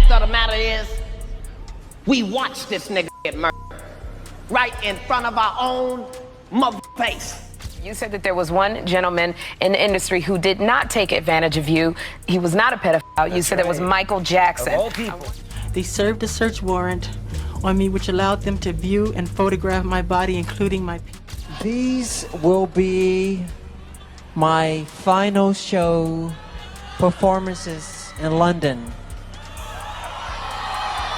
fact of the matter is, we watched this nigga get murdered right in front of our own mother face. You said that there was one gentleman in the industry who did not take advantage of you. He was not a pedophile. You said it was Michael Jackson. Of all people. They served a search warrant on me, which allowed them to view and photograph my body, including my penis. These will be my final show performances in London.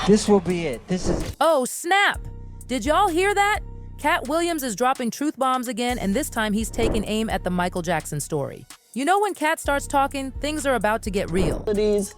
This will be it. This is... Oh, snap! Did y'all hear that? Katt Williams is dropping truth bombs again, and this time he's taking aim at the Michael Jackson story. You know when Katt starts talking, things are about to get real. These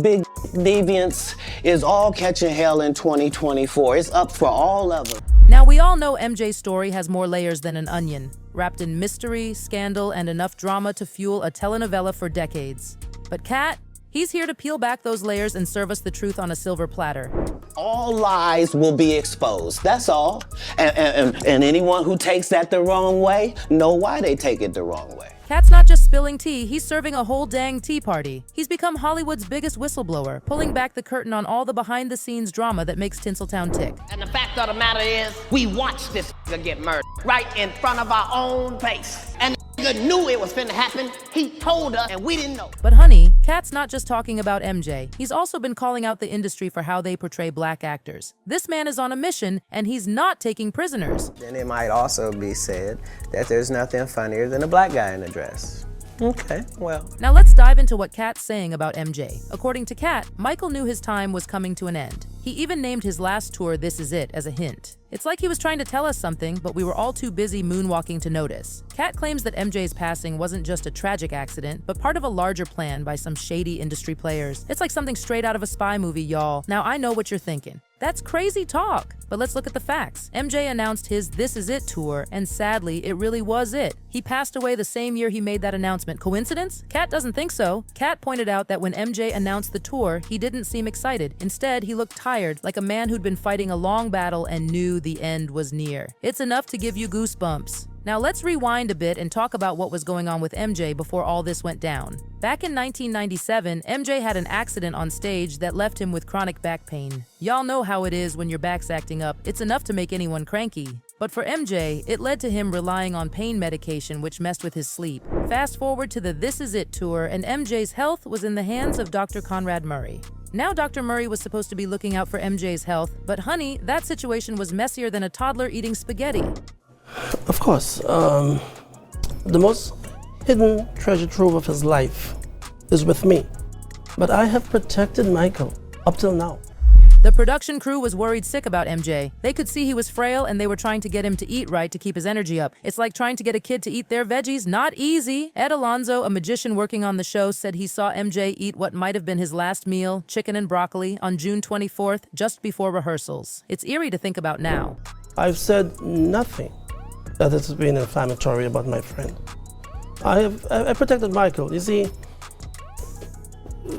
big deviants is all catching hell in 2024. It's up for all of them. Now, we all know MJ's story has more layers than an onion, wrapped in mystery, scandal, and enough drama to fuel a telenovela for decades. But Katt, he's here to peel back those layers and serve us the truth on a silver platter. All lies will be exposed, that's all. And anyone who takes that the wrong way, know why they take it the wrong way. Katt's not just spilling tea, he's serving a whole dang tea party. He's become Hollywood's biggest whistleblower, pulling back the curtain on all the behind-the-scenes drama that makes Tinseltown tick. And the fact of the matter is, we watched this nigga get murdered right in front of our own face. And the nigga knew it was finna happen. He told us, and we didn't know. But honey, Katt's not just talking about MJ. He's also been calling out the industry for how they portray black actors. This man is on a mission, and he's not taking prisoners. Then it might also be said that there's nothing funnier than a black guy in a dress. Okay, well. Now let's dive into what Katt's saying about MJ. According to Katt, Michael knew his time was coming to an end. He even named his last tour This Is It as a hint. It's like he was trying to tell us something, but we were all too busy moonwalking to notice. Katt claims that MJ's passing wasn't just a tragic accident, but part of a larger plan by some shady industry players. It's like something straight out of a spy movie, y'all. Now I know what you're thinking. That's crazy talk. But let's look at the facts. MJ announced his This Is It tour, and sadly, it really was it. He passed away the same year he made that announcement. Coincidence? Katt doesn't think so. Katt pointed out that when MJ announced the tour, he didn't seem excited. Instead, he looked tired, like a man who'd been fighting a long battle and knew the end was near. It's enough to give you goosebumps. Now let's rewind a bit and talk about what was going on with MJ before all this went down. Back in 1997, MJ had an accident on stage that left him with chronic back pain. Y'all know how it is when your back's acting up. It's enough to make anyone cranky. But for MJ, it led to him relying on pain medication which messed with his sleep. Fast forward to the This Is It tour, and MJ's health was in the hands of Dr. Conrad Murray. Now Dr. Murray was supposed to be looking out for MJ's health, but honey, that situation was messier than a toddler eating spaghetti. Of course, the most hidden treasure trove of his life is with me. But I have protected Michael up till now. The production crew was worried sick about MJ. They could see he was frail and they were trying to get him to eat right to keep his energy up. It's like trying to get a kid to eat their veggies, not easy. Ed Alonzo, a magician working on the show, said he saw MJ eat what might have been his last meal, chicken and broccoli, on June 24th, just before rehearsals. It's eerie to think about now. I've said nothing that has been inflammatory about my friend. I protected Michael. You see,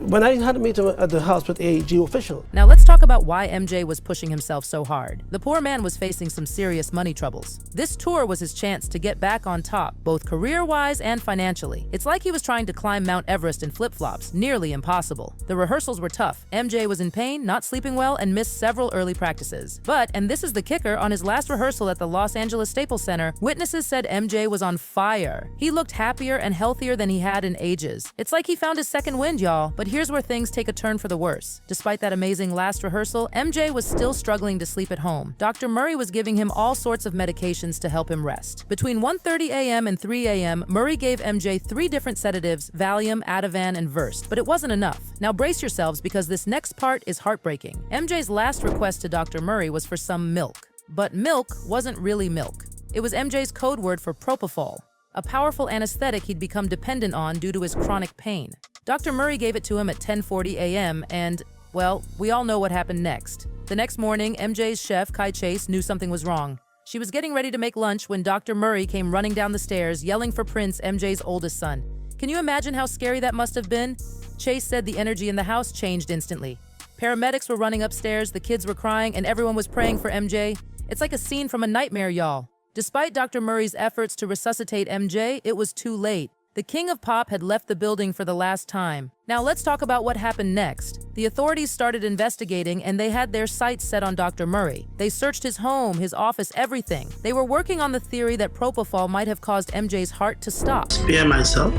when I had to meet him at the house with a GO official. Now let's talk about why MJ was pushing himself so hard. The poor man was facing some serious money troubles. This tour was his chance to get back on top, both career-wise and financially. It's like he was trying to climb Mount Everest in flip-flops, nearly impossible. The rehearsals were tough. MJ was in pain, not sleeping well, and missed several early practices. But, and this is the kicker, on his last rehearsal at the Los Angeles Staples Center, witnesses said MJ was on fire. He looked happier and healthier than he had in ages. It's like he found his second wind, y'all. But here's where things take a turn for the worse. Despite that amazing last rehearsal, MJ was still struggling to sleep at home. Dr. Murray was giving him all sorts of medications to help him rest. Between 1:30 a.m. and 3 a.m., Murray gave MJ 3 different sedatives, Valium, Ativan, and Versed, but it wasn't enough. Now brace yourselves because this next part is heartbreaking. MJ's last request to Dr. Murray was for some milk. But milk wasn't really milk. It was MJ's code word for propofol, a powerful anesthetic he'd become dependent on due to his chronic pain. Dr. Murray gave it to him at 10:40 a.m. and, well, we all know what happened next. The next morning, MJ's chef, Kai Chase, knew something was wrong. She was getting ready to make lunch when Dr. Murray came running down the stairs, yelling for Prince, MJ's oldest son. Can you imagine how scary that must have been? Chase said the energy in the house changed instantly. Paramedics were running upstairs, the kids were crying, and everyone was praying for MJ. It's like a scene from a nightmare, y'all. Despite Dr. Murray's efforts to resuscitate MJ, it was too late. The king of pop had left the building for the last time. Now let's talk about what happened next. The authorities started investigating and they had their sights set on Dr. Murray. They searched his home, his office, everything. They were working on the theory that propofol might have caused MJ's heart to stop. Spare myself.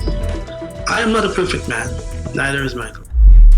I am not a perfect man. Neither is Michael.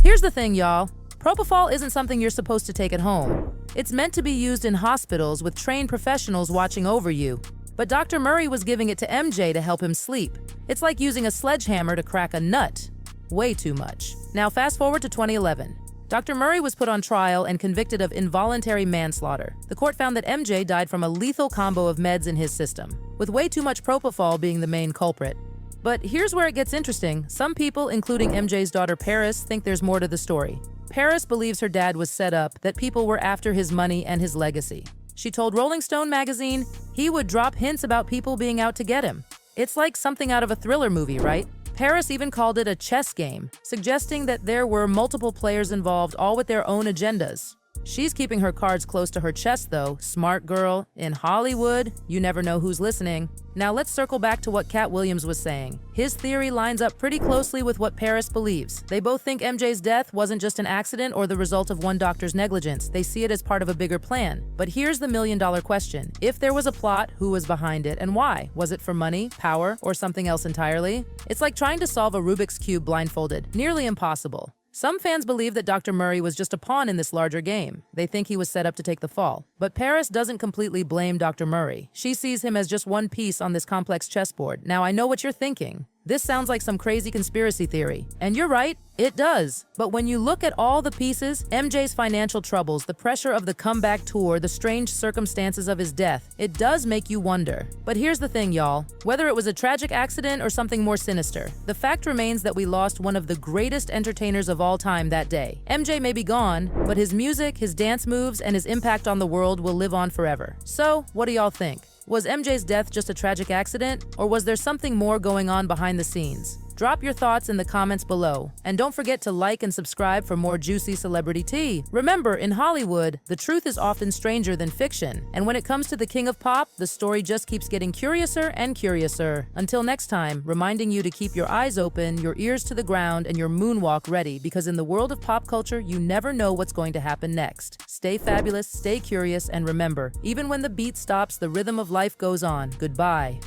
Here's the thing, y'all. Propofol isn't something you're supposed to take at home. It's meant to be used in hospitals with trained professionals watching over you. But Dr. Murray was giving it to MJ to help him sleep. It's like using a sledgehammer to crack a nut. Way too much. Now fast forward to 2011. Dr. Murray was put on trial and convicted of involuntary manslaughter. The court found that MJ died from a lethal combo of meds in his system, with way too much propofol being the main culprit. But here's where it gets interesting. Some people, including MJ's daughter Paris, think there's more to the story. Paris believes her dad was set up, that people were after his money and his legacy. She told Rolling Stone magazine he would drop hints about people being out to get him. It's like something out of a thriller movie, right? Paris even called it a chess game, suggesting that there were multiple players involved, all with their own agendas. She's keeping her cards close to her chest, though. Smart girl. In Hollywood, you never know who's listening. Now let's circle back to what Katt Williams was saying. His theory lines up pretty closely with what Paris believes. They both think MJ's death wasn't just an accident or the result of one doctor's negligence. They see it as part of a bigger plan. But here's the million-dollar question. If there was a plot, who was behind it and why? Was it for money, power, or something else entirely? It's like trying to solve a Rubik's Cube blindfolded. Nearly impossible. Some fans believe that Dr. Murray was just a pawn in this larger game. They think he was set up to take the fall. But Paris doesn't completely blame Dr. Murray. She sees him as just one piece on this complex chessboard. Now, I know what you're thinking. This sounds like some crazy conspiracy theory. And you're right, it does. But when you look at all the pieces, MJ's financial troubles, the pressure of the comeback tour, the strange circumstances of his death, it does make you wonder. But here's the thing, y'all. Whether it was a tragic accident or something more sinister, the fact remains that we lost one of the greatest entertainers of all time that day. MJ may be gone, but his music, his dance moves, and his impact on the world will live on forever. So, what do y'all think? Was MJ's death just a tragic accident, or was there something more going on behind the scenes? Drop your thoughts in the comments below. And don't forget to like and subscribe for more juicy celebrity tea. Remember, in Hollywood, the truth is often stranger than fiction. And when it comes to the king of pop, the story just keeps getting curiouser and curiouser. Until next time, reminding you to keep your eyes open, your ears to the ground, and your moonwalk ready, because in the world of pop culture, you never know what's going to happen next. Stay fabulous, stay curious, and remember, even when the beat stops, the rhythm of life goes on. Goodbye.